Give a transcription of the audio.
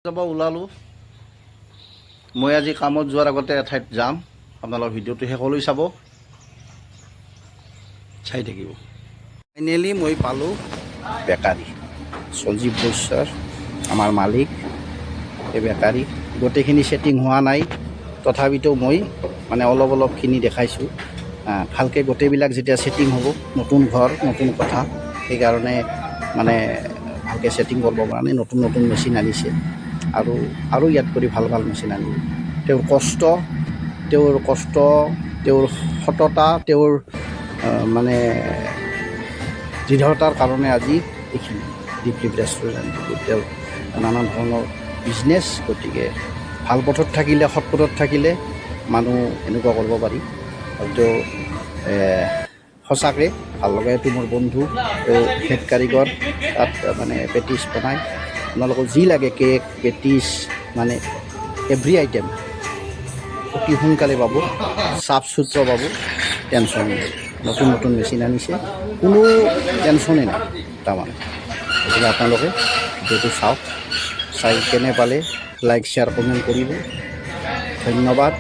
যাব ওলালোঁ। মই আজি কামত যোৱাৰ আগতে এঠাইত যাম, আপোনালোকৰ ভিডিঅ'টো শেষলৈ চাব, চাই থাকিব। ফাইনেলি মই পালোঁ বেকাৰী সঞ্জীৱ বৈশ্যাৰ, আমাৰ মালিক এই বেকাৰী। গোটেইখিনি ছেটিং হোৱা নাই, তথাপিতো মই মানে অলপখিনি দেখাইছোঁ। ভালকৈ গোটেইবিলাক যেতিয়া ছেটিং হ'ব, নতুন ঘৰ নতুন কথা, সেইকাৰণে মানে ভালকৈ ছেটিং কৰিব পৰা নাই। নতুন মেচিন আনিছে আৰু ইয়াত কৰি ভাল মেচিন আনিব। তেওঁৰ কষ্ট, তেওঁৰ সততা, তেওঁৰ মানে দৃঢ়তাৰ কাৰণে আজি এইখিনি দীপলিপ ৰেষ্টুৰেণ্ট, তেওঁৰ নানান ধৰণৰ বিজনেছ। গতিকে ভাল পথত থাকিলে, সৎ পথত থাকিলে মানুহ এনেকুৱা কৰিব পাৰি। আৰু তেওঁ সঁচাকৈ ভাল লগা। এইটো মোৰ বন্ধু, তেওঁ হেড কাৰিকৰ, তাত মানে পেটিছ বনায়। আপোনালোকৰ যি লাগে কেক, পেটিছ, মানে এভৰি আইটেম অতি সোনকালে পাব, চাফ চুত্ৰ পাব, টেনশ্যন নাই। নতুন মেচিন আনিছে, কোনো টেনশ্যনেই নাই তাৰমানে। গতিকে আপোনালোকে ভিডিঅ'টো চাওক, চাই কেনে পালে লাইক শ্বেয়াৰ কমেণ্ট কৰিব। ধন্যবাদ।